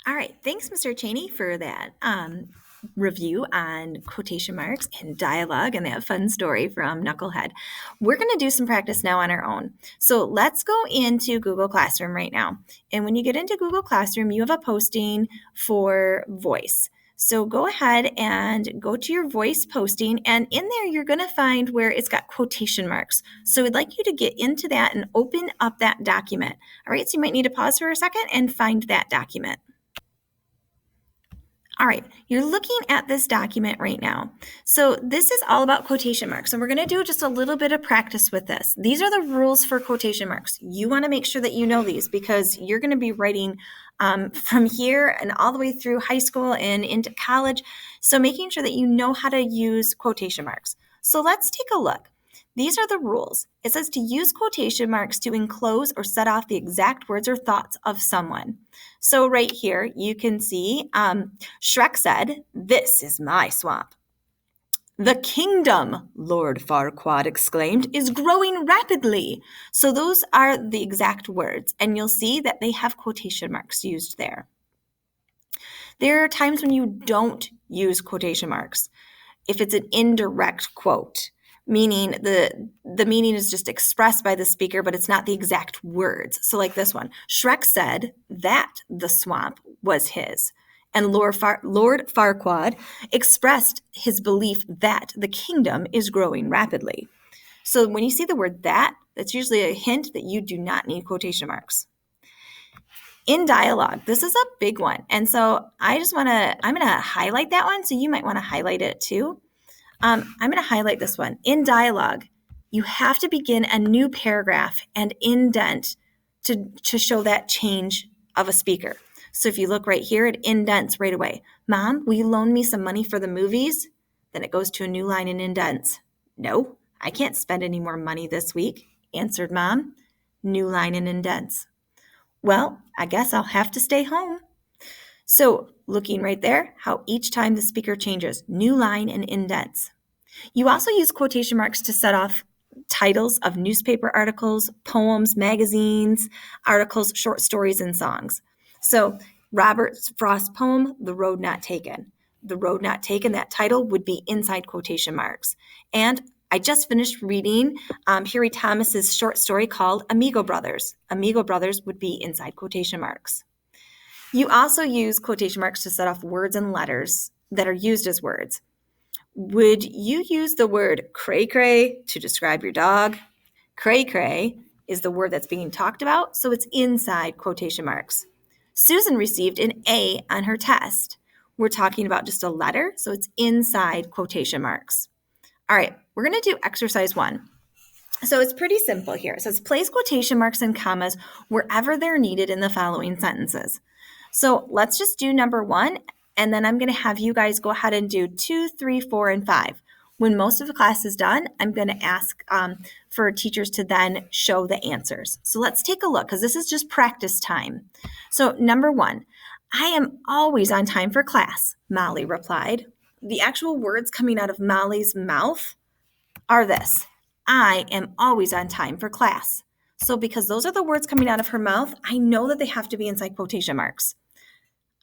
All right, thanks, Mr. Cheney, for that review on quotation marks and dialogue and that fun story from Knucklehead. We're going to do some practice now on our own. So let's go into Google Classroom right now. And when you get into Google Classroom, you have a posting for voice. So go ahead and go to your voice posting, and in there you're going to find where it's got quotation marks. So we'd like you to get into that and open up that document. All right, so you might need to pause for a second and find that document. All right, you're looking at this document right now. So this is all about quotation marks, and we're going to do just a little bit of practice with this. These are the rules for quotation marks. You want to make sure that you know these because you're going to be writing from here and all the way through high school and into college. So making sure that you know how to use quotation marks. So let's take a look. These are the rules. It says to use quotation marks to enclose or set off the exact words or thoughts of someone. So right here, you can see Shrek said, "This is my swamp." "The kingdom," Lord Farquaad exclaimed, "is growing rapidly." So those are the exact words, and you'll see that they have quotation marks used there. There are times when you don't use quotation marks. If it's an indirect quote, meaning the meaning is just expressed by the speaker, but it's not the exact words. So like this one, Shrek said that the swamp was his. And Lord Farquaad expressed his belief that the kingdom is growing rapidly. So when you see the word that, that's usually a hint that you do not need quotation marks. In dialogue, this is a big one. And so I'm going to highlight that one. So you might want to highlight it too. I'm going to highlight this one. In dialogue, you have to begin a new paragraph and indent to show that change of a speaker. So if you look right here, it indents right away. "Mom, will you loan me some money for the movies?" Then it goes to a new line and indents. "No, I can't spend any more money this week," answered Mom. New line and indents. "Well, I guess I'll have to stay home." So looking right there, how each time the speaker changes, new line and indents. You also use quotation marks to set off titles of newspaper articles, poems, magazines, articles, short stories, and songs. So Robert Frost's poem, "The Road Not Taken." "The Road Not Taken," that title would be inside quotation marks. And I just finished reading Huey Thomas's short story called Amigo Brothers. Amigo Brothers would be inside quotation marks. You also use quotation marks to set off words and letters that are used as words. Would you use the word cray-cray to describe your dog? Cray-cray is the word that's being talked about, so it's inside quotation marks. Susan received an A on her test. We're talking about just a letter, so it's inside quotation marks. All right, we're going to do exercise 1. So it's pretty simple here. It says place quotation marks and commas wherever they're needed in the following sentences. So let's just do number 1, and then I'm going to have you guys go ahead and do 2, 3, 4, and 5. When most of the class is done, I'm going to ask for teachers to then show the answers. So let's take a look, because this is just practice time. So number 1, "I am always on time for class," Molly replied. The actual words coming out of Molly's mouth are this: "I am always on time for class." So because those are the words coming out of her mouth, I know that they have to be inside quotation marks.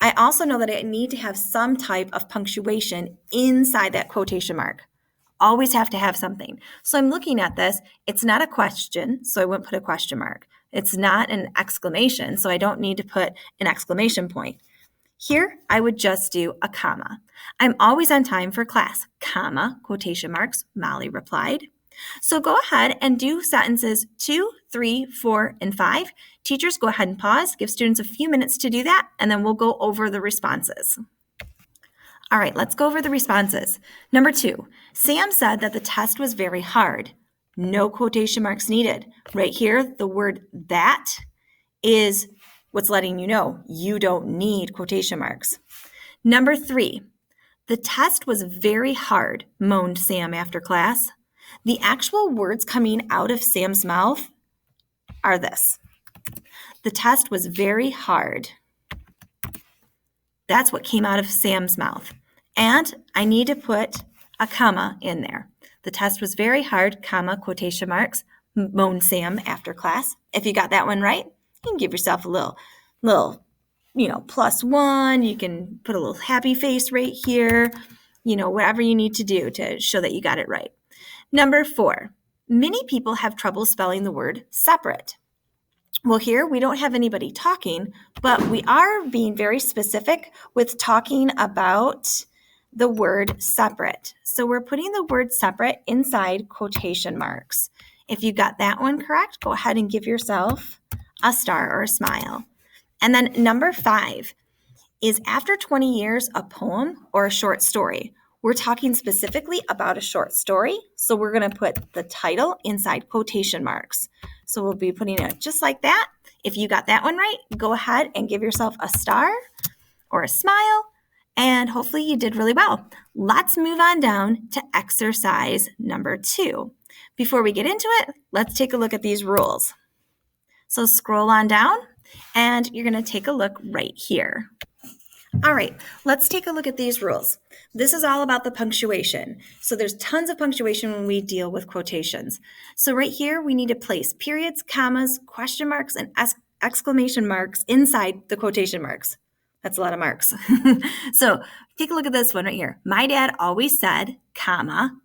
I also know that I need to have some type of punctuation inside that quotation mark. Always have to have something. So I'm looking at this. It's not a question, so I wouldn't put a question mark. It's not an exclamation, so I don't need to put an exclamation point. Here, I would just do a comma. "I'm always on time for class, comma, quotation marks," Molly replied. So go ahead and do sentences 2, 3, 4, and 5. Teachers, go ahead and pause, give students a few minutes to do that, and then we'll go over the responses. All right, let's go over the responses. Number 2, Sam said that the test was very hard. No quotation marks needed. Right here, the word "that" is what's letting you know you don't need quotation marks. Number 3, the test was very hard, moaned Sam after class. The actual words coming out of Sam's mouth are this: the test was very hard. That's what came out of Sam's mouth. And I need to put a comma in there. The test was very hard, comma, quotation marks, moaned Sam after class. If you got that one right, you can give yourself a little +1. You can put a little happy face right here, whatever you need to do to show that you got it right. Number 4, many people have trouble spelling the word separate. Well, here we don't have anybody talking, but we are being very specific with talking about the word separate. So we're putting the word separate inside quotation marks. If you got that one correct, go ahead and give yourself a star or a smile. And then number 5 is after 20 years, a poem or a short story. We're talking specifically about a short story, so we're going to put the title inside quotation marks. So we'll be putting it just like that. If you got that one right, go ahead and give yourself a star or a smile, and hopefully you did really well. Let's move on down to exercise number 2. Before we get into it, let's take a look at these rules. So scroll on down, and you're going to take a look right here. All right, let's take a look at these rules. This is all about the punctuation. So there's tons of punctuation when we deal with quotations. So right here, we need to place periods, commas, question marks, and exclamation marks inside the quotation marks. That's a lot of marks. So take a look at this one right here. My dad always said, comma,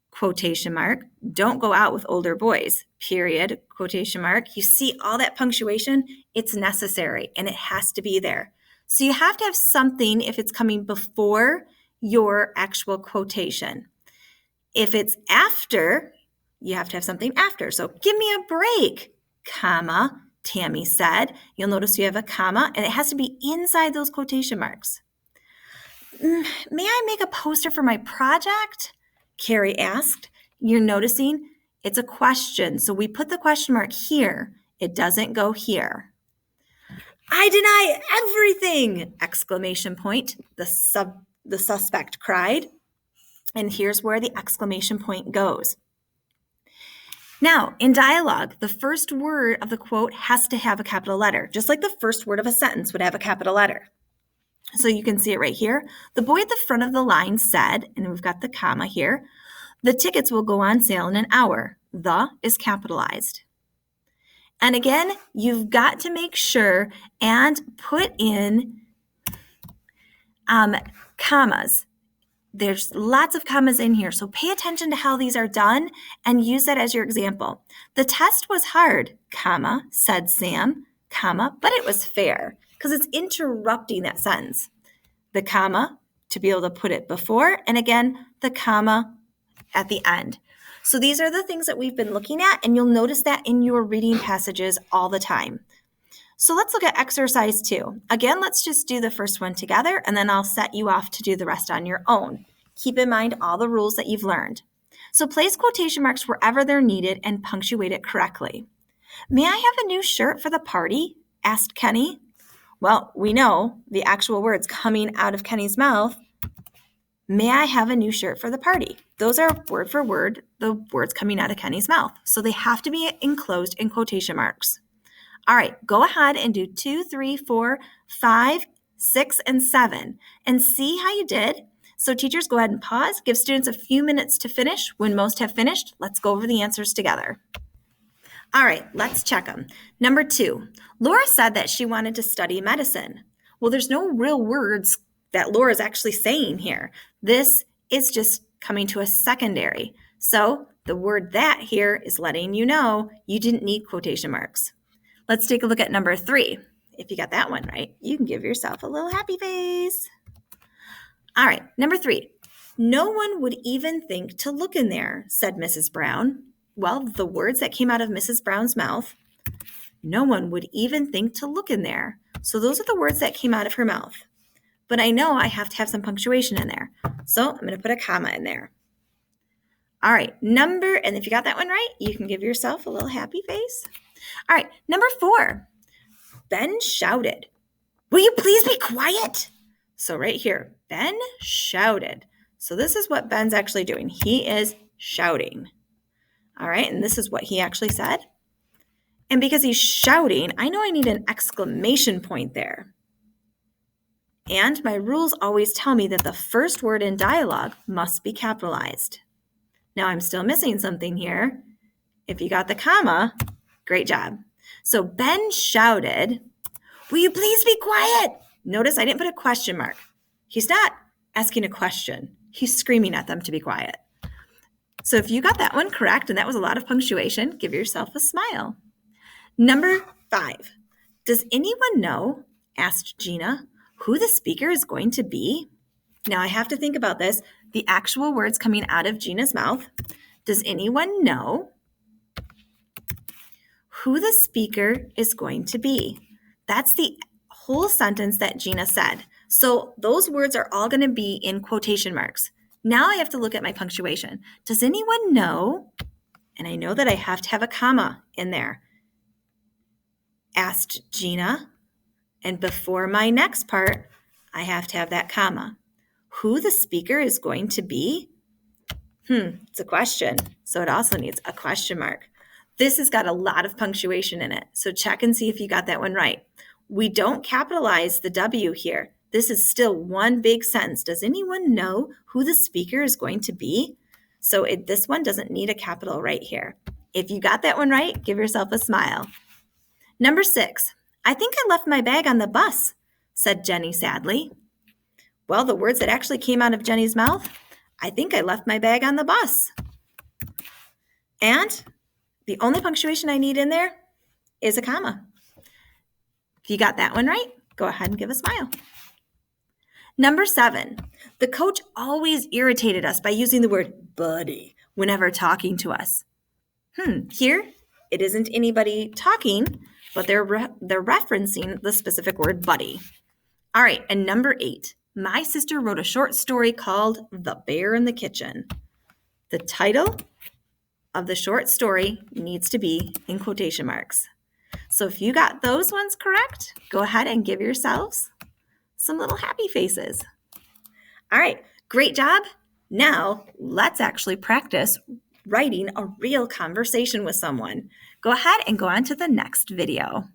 quotation mark, don't go out with older boys, period, quotation mark. You see all that punctuation? It's necessary, and it has to be there. So you have to have something if it's coming before your actual quotation. If it's after, you have to have something after. So give me a break, comma, Tammy said. You'll notice you have a comma, and it has to be inside those quotation marks. May I make a poster for my project? Carrie asked. You're noticing it's a question, so we put the question mark here. It doesn't go here. I deny everything! Exclamation point. The suspect cried. And here's where the exclamation point goes. Now, in dialogue, the first word of the quote has to have a capital letter, just like the first word of a sentence would have a capital letter. So you can see it right here. The boy at the front of the line said, and we've got the comma here, the tickets will go on sale in an hour. The is capitalized. And again, you've got to make sure and put in commas. There's lots of commas in here, so pay attention to how these are done and use that as your example. The test was hard, comma, said Sam, comma, but it was fair because it's interrupting that sentence. The comma to be able to put it before, and again, the comma at the end. So these are the things that we've been looking at, and you'll notice that in your reading passages all the time. So let's look at exercise 2. Again, let's just do the first one together, and then I'll set you off to do the rest on your own. Keep in mind all the rules that you've learned. So place quotation marks wherever they're needed and punctuate it correctly. May I have a new shirt for the party? Asked Kenny. Well, we know the actual words coming out of Kenny's mouth. May I have a new shirt for the party? Those are word for word the words coming out of Kenny's mouth. So they have to be enclosed in quotation marks. All right, go ahead and do 2, 3, 4, 5, 6, and 7 and see how you did. So teachers, go ahead and pause. Give students a few minutes to finish. When most have finished, let's go over the answers together. All right, let's check them. Number 2, Laura said that she wanted to study medicine. Well, there's no real words that Laura's actually saying here. This is just coming to a secondary. So the word that here is letting you know you didn't need quotation marks. Let's take a look at number 3. If you got that one right, you can give yourself a little happy face. All right, number 3. No one would even think to look in there, said Mrs. Brown. Well, the words that came out of Mrs. Brown's mouth, no one would even think to look in there. So those are the words that came out of her mouth. But I know I have to have some punctuation in there. So I'm going to put a comma in there. All right, and if you got that one right, you can give yourself a little happy face. All right, number 4, Ben shouted, will you please be quiet? So right here, Ben shouted. So this is what Ben's actually doing. He is shouting. All right, and this is what he actually said. And because he's shouting, I know I need an exclamation point there. And my rules always tell me that the first word in dialogue must be capitalized. Now I'm still missing something here. If you got the comma, great job. So Ben shouted, will you please be quiet? Notice I didn't put a question mark. He's not asking a question. He's screaming at them to be quiet. So if you got that one correct, and that was a lot of punctuation, give yourself a smile. Number 5. Does anyone know, asked Gina, who the speaker is going to be? Now I have to think about this. The actual words coming out of Gina's mouth. Does anyone know who the speaker is going to be? That's the whole sentence that Gina said. So those words are all going to be in quotation marks. Now I have to look at my punctuation. Does anyone know? And I know that I have to have a comma in there. Asked Gina. And before my next part, I have to have that comma. Who the speaker is going to be? It's a question. So it also needs a question mark. This has got a lot of punctuation in it. So check and see if you got that one right. We don't capitalize the W here. This is still one big sentence. Does anyone know who the speaker is going to be? So this one doesn't need a capital right here. If you got that one right, give yourself a smile. Number 6, I think I left my bag on the bus, said Jenny sadly. Well, the words that actually came out of Jenny's mouth, I think I left my bag on the bus. And the only punctuation I need in there is a comma. If you got that one right, go ahead and give a smile. Number 7, the coach always irritated us by using the word buddy whenever talking to us. Here, it isn't anybody talking, but they're referencing the specific word buddy. All right, and number 8, my sister wrote a short story called The Bear in the Kitchen. The title of the short story needs to be in quotation marks. So if you got those ones correct, go ahead and give yourselves some little happy faces. All right, great job. Now let's actually practice writing a real conversation with someone. Go ahead and go on to the next video.